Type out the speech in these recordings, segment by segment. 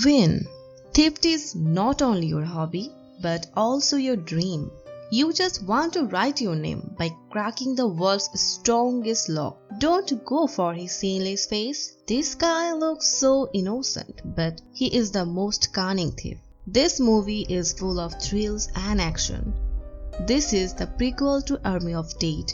Win. Theft is not only your hobby, but also your dream. You just want to write your name by cracking the world's strongest lock. Don't go for his seamless face. This guy looks so innocent, but he is the most cunning thief. This movie is full of thrills and action. This is the prequel to Army of Dead.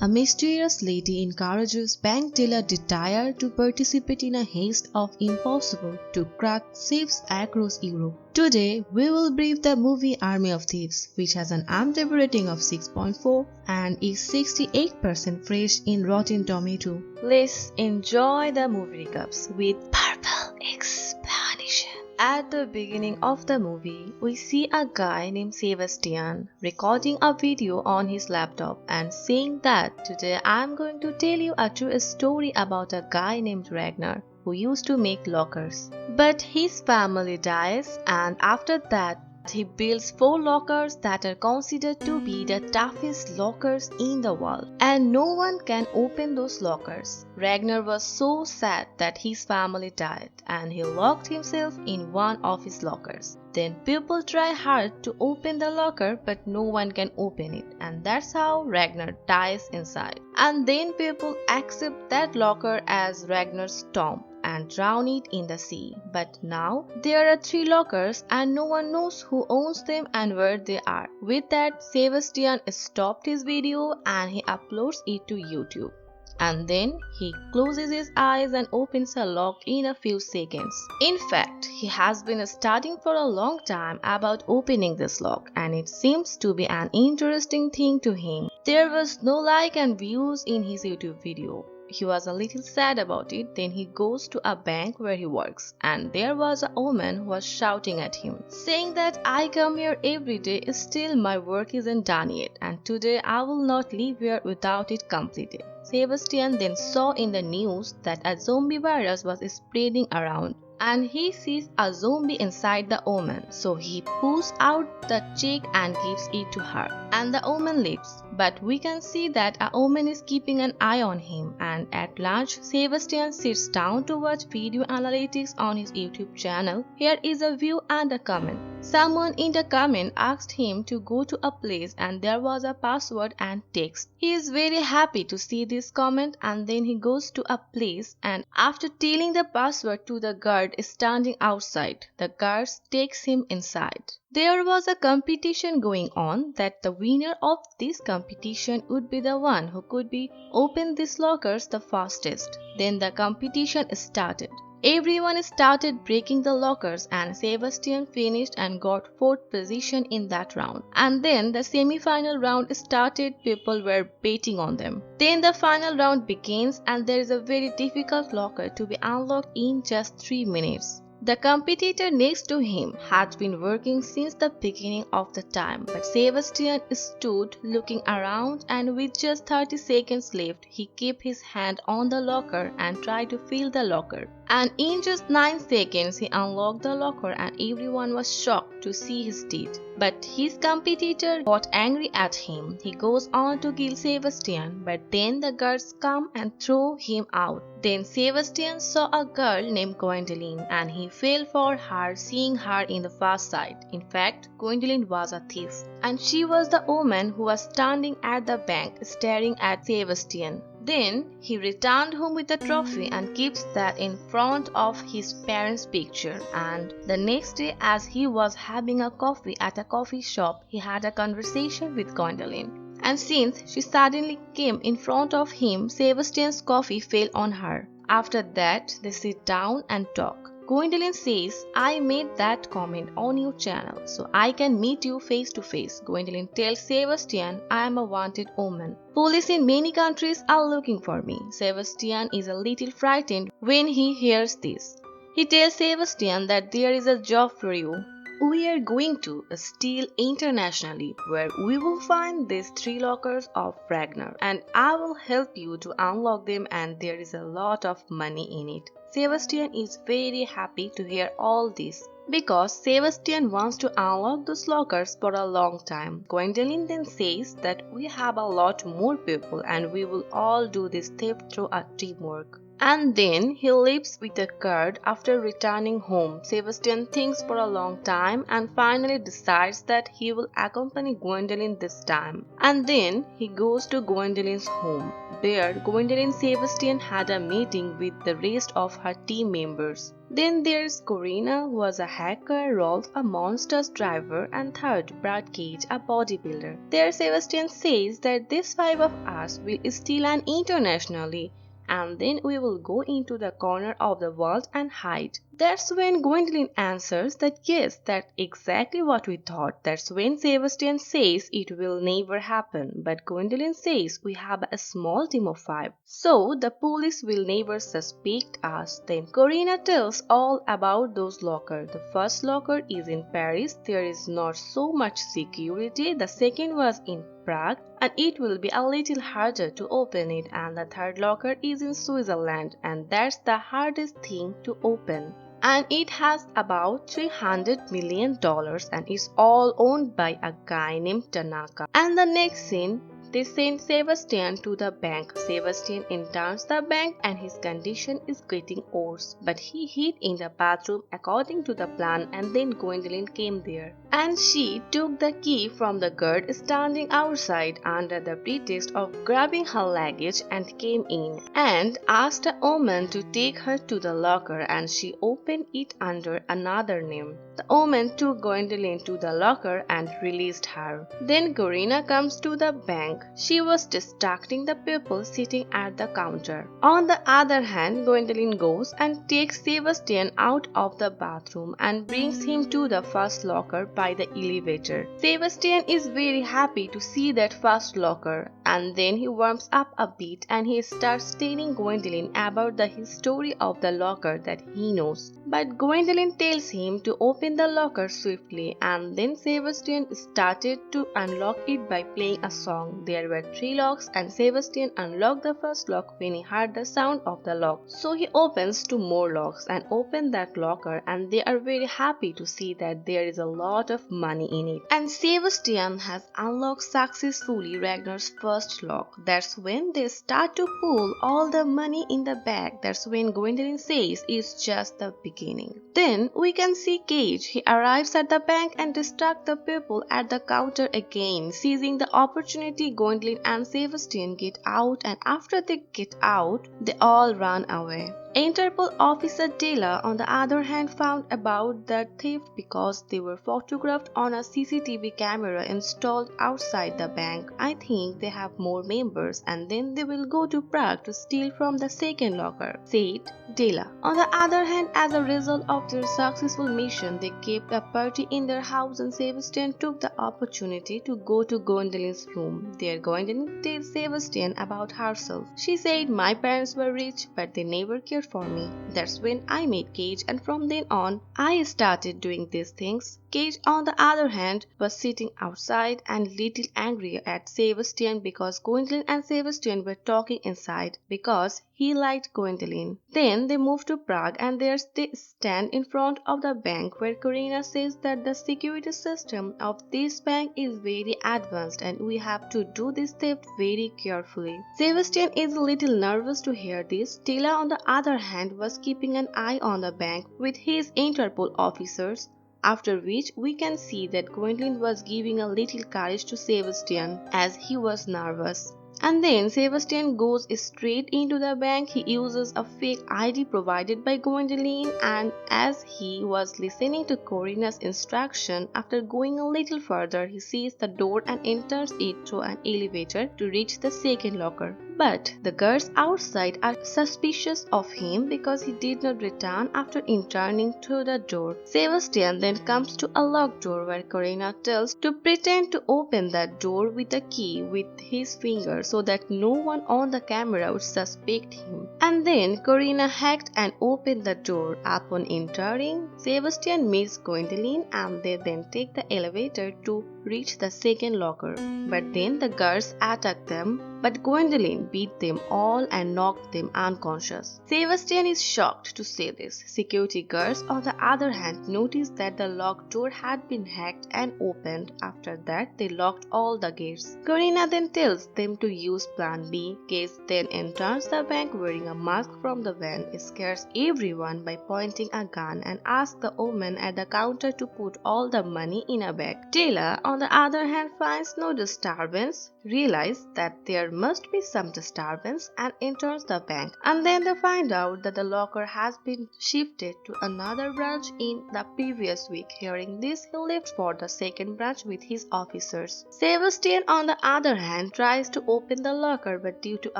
A mysterious lady encourages bank teller Detire to participate in a heist of impossible to crack safes across Europe. Today, we will brief the movie Army of Thieves, which has an IMDb rating of 6.4 and is 68% fresh in Rotten Tomato. Let's enjoy the movie recaps with purple explanation. At the beginning of the movie, we see a guy named Sebastian recording a video on his laptop and saying that today I'm going to tell you a true story about a guy named Ragnar who used to make lockers. But his family dies, and after that he builds 4 lockers that are considered to be the toughest lockers in the world, and no one can open those lockers. Ragnar was so sad that his family died and he locked himself in one of his lockers. Then people try hard to open the locker, but no one can open it, and that's how Ragnar dies inside. And then people accept that locker as Ragnar's tomb and drown it in the sea. But now there are 3 lockers and no one knows who owns them and where they are. With that, Sebastian stopped his video and he uploads it to YouTube. And then he closes his eyes and opens a lock in a few seconds. In fact, he has been studying for a long time about opening this lock, and it seems to be an interesting thing to him. There was no like and views in his YouTube video. He was a little sad about it. Then he goes to a bank where he works, and there was a woman who was shouting at him, saying that I come here every day, still my work isn't done yet, and today I will not leave here without it completed. Sebastian then saw in the news that a zombie virus was spreading around, and he sees a zombie inside the woman, so he pulls out the check and gives it to her, and the woman leaves. But we can see that a woman is keeping an eye on him, and at lunch Sebastian sits down to watch video analytics on his YouTube channel. Here is a view and a comment. Someone in the comment asked him to go to a place and there was a password and text. He is very happy to see this comment, and then he goes to a place, and after telling the password to the guard standing outside, the guard takes him inside. There was a competition going on that the winner of this competition would be the one who could open these lockers the fastest. Then the competition started. Everyone started breaking the lockers, and Sebastian finished and got 4th position in that round. And then the semi-final round started. People were betting on them. Then the final round begins, and there is a very difficult locker to be unlocked in just 3 minutes. The competitor next to him had been working since the beginning of the time, but Sebastian stood looking around, and with just 30 seconds left, he kept his hand on the locker and tried to fill the locker. And in just 9 seconds, he unlocked the locker, and everyone was shocked to see his deed. But his competitor got angry at him. He goes on to kill Sebastian, but then the guards come and throw him out. Then Sebastian saw a girl named Gwendolyn, and he fell for her, seeing her in the first sight. In fact, Gwendolyn was a thief, and she was the woman who was standing at the bank staring at Sebastian. Then he returned home with the trophy and keeps that in front of his parents' picture. And the next day, as he was having a coffee at a coffee shop, he had a conversation with Gwendolyn. And since she suddenly came in front of him, Sebastian's coffee fell on her. After that, they sit down and talk. Gwendolyn says, I made that comment on your channel so I can meet you face to face. Gwendolyn tells Sebastian, I am a wanted woman. Police in many countries are looking for me. Sebastian is a little frightened when he hears this. He tells Sebastian that there is a job for you. We are going to steal internationally, where we will find these 3 lockers of Ragnar, and I will help you to unlock them, and there is a lot of money in it. Sebastian is very happy to hear all this, because Sebastian wants to unlock those lockers for a long time. Gwendolyn then says that we have a lot more people and we will all do this theft through a teamwork. And then he lives with a guard after returning home. Sebastian thinks for a long time and finally decides that he will accompany Gwendoline this time. And then he goes to Gwendoline's home. There, Gwendoline and Sebastian had a meeting with the rest of her team members. Then there's Corina, who was a hacker, Rolf, a monsters driver, and third, Brad Cage, a bodybuilder. There, Sebastian says that these five of us will steal an internationally, and then we will go into the corner of the world and hide. That's when Gwendoline answers that yes, that's exactly what we thought. That's when Sebastian says it will never happen, but Gwendoline says we have a small team of five, so the police will never suspect us. Then Corina tells all about those lockers. The first locker is in Paris, there is not so much security. The second was in Prague, and it will be a little harder to open it, and the third locker is in Switzerland, and that's the hardest thing to open. And it has about $300 million and it's all owned by a guy named Tanaka. And the next scene, they send Sebastian to the bank. Sebastian enters the bank and his condition is getting worse. But he hid in the bathroom according to the plan, and then Gwendoline came there. And she took the key from the guard standing outside under the pretext of grabbing her luggage and came in and asked a woman to take her to the locker, and she opened it under another name. The woman took Gwendoline to the locker and released her. Then Corina comes to the bank. She was distracting the people sitting at the counter. On the other hand, Gwendoline goes and takes Sebastian out of the bathroom and brings him to the first locker by the elevator. Sebastian is very happy to see that first locker, and then he warms up a bit and he starts telling Gwendoline about the history of the locker that he knows. But Gwendoline tells him to open the locker swiftly, and then Sebastian started to unlock it by playing a song. There were 3 locks and Sebastian unlocked the first lock when he heard the sound of the lock. So he opens 2 more locks and opens that locker, and they are very happy to see that there is a lot of money in it. And Sebastian has unlocked successfully Ragnar's first lock. That's when they start to pull all the money in the bag. That's when Gwendoline says it's just the beginning. Then we can see Cage. He arrives at the bank and distracts the people at the counter again. Seizing the opportunity, Gwendoline and Sebastian get out, and after they get out, they all run away. Interpol officer Della, on the other hand, found about the theft because they were photographed on a CCTV camera installed outside the bank. I think they have more members and then they will go to Prague to steal from the second locker, said Della. On the other hand, as a result of their successful mission, they kept a party in their house, and Sebastian took the opportunity to go to Gwendoline's room. There, Gwendoline tells Sebastian about herself. She said, "My parents were rich, but they never cared for me. That's when I met Cage, and from then on, I started doing these things." Cage, on the other hand, was sitting outside and little angry at Sebastian because Gwendoline and Sebastian were talking inside because he liked Gwendoline. Then they moved to Prague, and there they stand in front of the bank where Corina says that the security system of this bank is very advanced and we have to do this theft very carefully. Sebastian is a little nervous to hear this. Tila, on the other hand, was keeping an eye on the bank with his Interpol officers. After which we can see that Gwendoline was giving a little courage to Sebastian as he was nervous. And then Sebastian goes straight into the bank. He uses a fake ID provided by Gwendoline, and as he was listening to Corina's instruction, after going a little further, he sees the door and enters it through an elevator to reach the second locker. But the guards outside are suspicious of him because he did not return after entering through the door. Sebastian then comes to a locked door where Corina tells to pretend to open that door with a key with his finger so that no one on the camera would suspect him. And then Corina hacked and opened the door. Upon entering, Sebastian meets Gwendoline and they then take the elevator to reach the second locker. But then the guards attack them but Gwendolyn beat them all and knocked them unconscious. Sebastian is shocked to see this. Security guards, on the other hand, noticed that the locked door had been hacked and opened. After that, they locked all the gates. Corina then tells them to use Plan B. Case then enters the bank wearing a mask from the van, scares everyone by pointing a gun, and asks the woman at the counter to put all the money in a bag. Taylor, on the other hand, finds no disturbance, realizes that there must be some disturbance, and enters the bank. And then they find out that the locker has been shifted to another branch in the previous week. Hearing this, he left for the second branch with his officers. Sebastian, on the other hand, tries to open the locker, but due to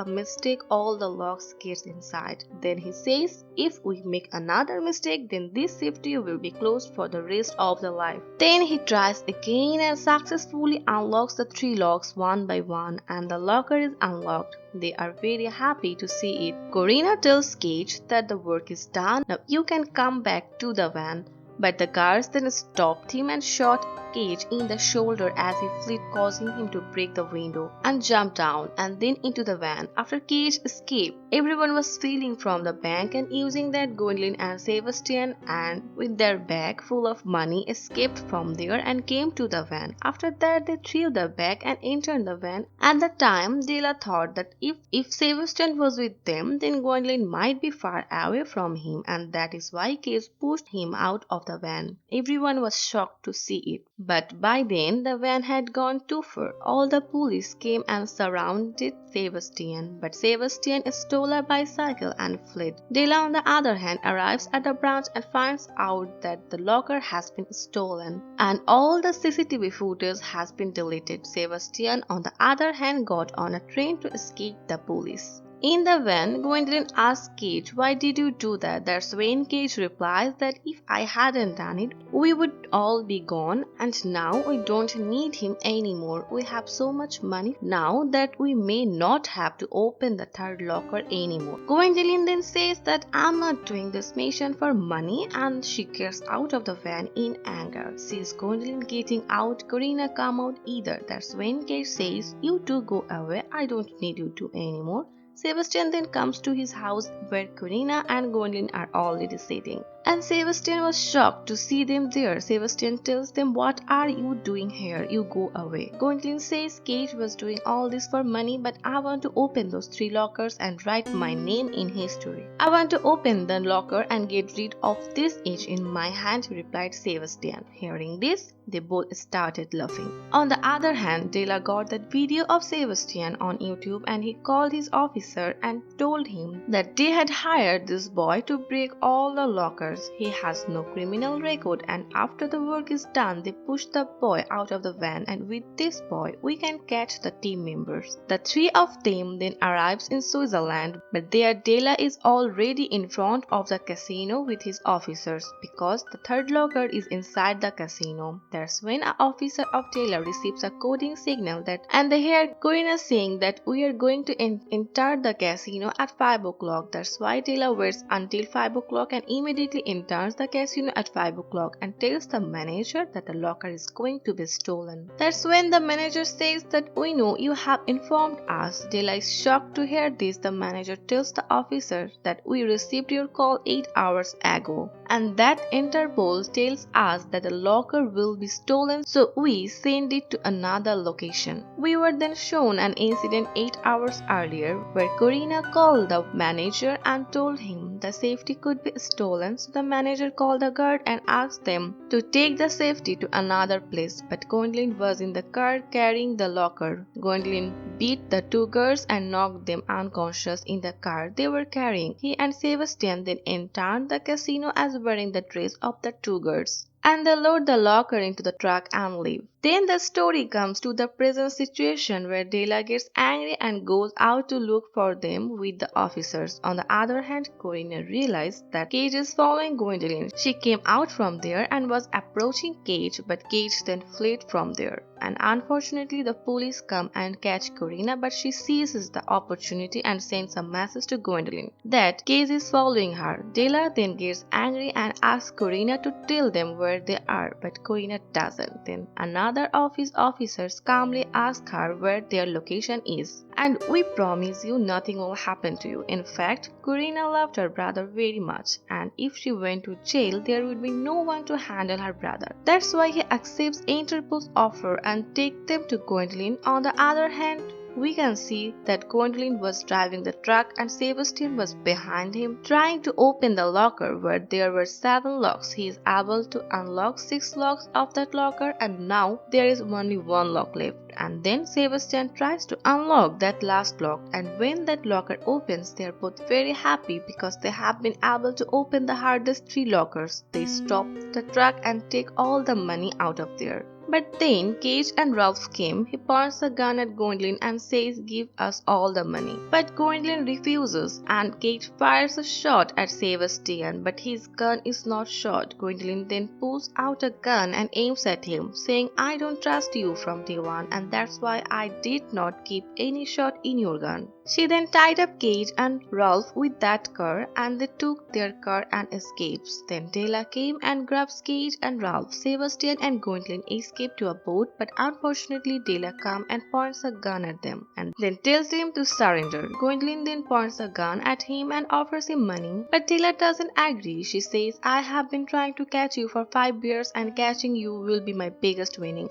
a mistake, all the locks get inside. Then he says, if we make another mistake, then this safety will be closed for the rest of the life. Then he tries again and successfully unlocks the 3 locks one by one, and the locker is unlocked. They are very happy to see it. Corina tells Cage that the work is done, now you can come back to the van. But the guards then stopped him and shot Cage in the shoulder as he fled, causing him to break the window and jump down and then into the van. After Cage escaped, everyone was stealing from the bank, and using that, Gwendolyn and Sebastian, and with their bag full of money, escaped from there and came to the van. After that, they threw the bag and entered the van. At the time, Della thought that if Sebastian was with them, then Gwendolyn might be far away from him, and that is why Cage pushed him out of the van. Everyone was shocked to see it. But by then, the van had gone too far. All the police came and surrounded Sebastian, but Sebastian stole a bicycle and fled. Della, on the other hand, arrives at the branch and finds out that the locker has been stolen and all the CCTV footage has been deleted. Sebastian, on the other hand, got on a train to escape the police. In the van, Gwendolyn asks Cage, why did you do that? That's when Cage replies that if I hadn't done it, we would all be gone, and now we don't need him anymore. We have so much money now that we may not have to open the 3rd locker anymore. Gwendolyn then says that I'm not doing this mission for money, and she gets out of the van in anger. Sees Gwendolyn getting out, Corina come out either. That's when Cage says, you two go away, I don't need you two anymore. Sebastian then comes to his house where Corina and Gwendolyn are already sitting. And Sebastian was shocked to see them there. Sebastian tells them, what are you doing here? You go away. Gwendolyn says Cage was doing all this for money, but I want to open those 3 lockers and write my name in history. I want to open the locker and get rid of this itch in my hand, replied Sebastian. Hearing this, they both started laughing. On the other hand, Della got that video of Sebastian on YouTube, and he called his officer and told him that they had hired this boy to break all the lockers. He has no criminal record, and after the work is done, they push the boy out of the van, and with this boy, we can catch the team members. The 3 of them then arrives in Switzerland, but there Della is already in front of the casino with his officers because the 3rd locker is inside the casino. That's when an officer of Della receives a coding signal and they hear Corina saying that we are going to enter the casino at 5 o'clock. That's why Della waits until 5 o'clock and immediately enters the casino at 5 o'clock and tells the manager that the locker is going to be stolen. That's when the manager says that we know you have informed us. Della is shocked to hear this. The manager tells the officer that we received your call 8 hours ago, and that Interpol tells us that the locker will be stolen, so we send it to another location. We were then shown an incident 8 hours earlier where Corina called the manager and told him the safety could be stolen, so the manager called the guard and asked them to take the safety to another place, but Gwendolyn was in the car carrying the locker. Gwendolyn beat the 2 guards and knocked them unconscious in the car they were carrying. He and Sebastian then entered the casino as wearing the dress of the 2 guards, and they load the locker into the truck and leave. Then the story comes to the present situation where Della gets angry and goes out to look for them with the officers. On the other hand, Corina realized that Cage is following Gwendolyn. She came out from there and was approaching Cage, but Cage then fled from there. And unfortunately, the police come and catch Corina, but she seizes the opportunity and sends a message to Gwendolyn that Cage is following her. Della then gets angry and asks Corina to tell them where where they are, but Corina doesn't. Then another of his officers calmly asks her where their location is. And we promise you nothing will happen to you. In fact, Corina loved her brother very much, and if she went to jail, there would be no one to handle her brother. That's why he accepts Interpol's offer and takes them to Gwendolyn. On the other hand, we can see that Gwendolyn was driving the truck and Sebastian was behind him, trying to open the locker where there were 7 locks. He is able to unlock 6 locks of that locker, and now there is only 1 lock left. And then Sebastian tries to unlock that last lock, and when that locker opens, they are both very happy because they have been able to open the hardest 3 lockers. They stop the truck and take all the money out of there. But then Cage and Ralph came. He points a gun at Gwendolyn and says, "Give us all the money." But Gwendolyn refuses, and Cage fires a shot at Sebastian, but his gun is not shot. Gwendolyn then pulls out a gun and aims at him, saying, "I don't trust you from day one, and that's why I did not keep any shot in your gun." She then tied up Cage and Ralph with that car, and they took their car and escapes. Then Della came and grabs Cage and Ralph. Sebastian and Gwendolyn escape to a boat, but unfortunately Della comes and points a gun at them and then tells him to surrender. Gwendolyn then points a gun at him and offers him money, but Della doesn't agree. She says, "I have been trying to catch you for 5 years, and catching you will be my biggest winning."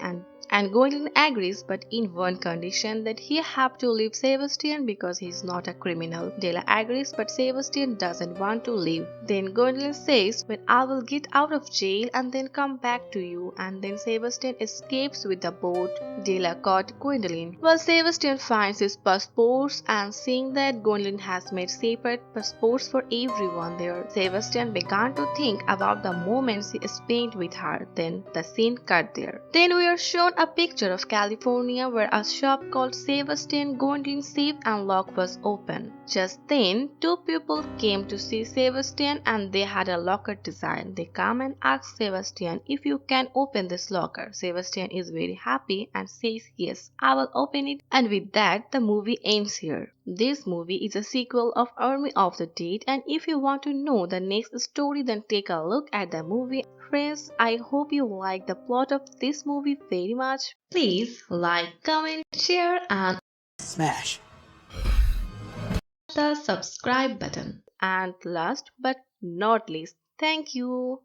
And Gwendolyn agrees, but in one condition, that he have to leave Sebastian because he is not a criminal. Della agrees, but Sebastian doesn't want to leave. Then Gwendolyn says, "When I will get out of jail and then come back to you," and then Sebastian escapes with the boat. Della caught Gwendolyn. Well, Sebastian finds his passports, and seeing that Gwendolyn has made separate passports for everyone there, Sebastian began to think about the moments he spent with her. Then the scene cut there. Then we are shown a picture of California where a shop called Sebastian Gwendolyn's safe and lock was open. Just then, 2 people came to see Sebastian, and they had a locker design. They come and ask Sebastian if you can open this locker. Sebastian is very happy and says, "Yes, I will open it." And with that, the movie ends here. This movie is a sequel of Army of the Dead, and if you want to know the next story, then take a look at the movie. Friends, I hope you like the plot of this movie very much. Please like, comment, share and smash the subscribe button. And last but not least, thank you.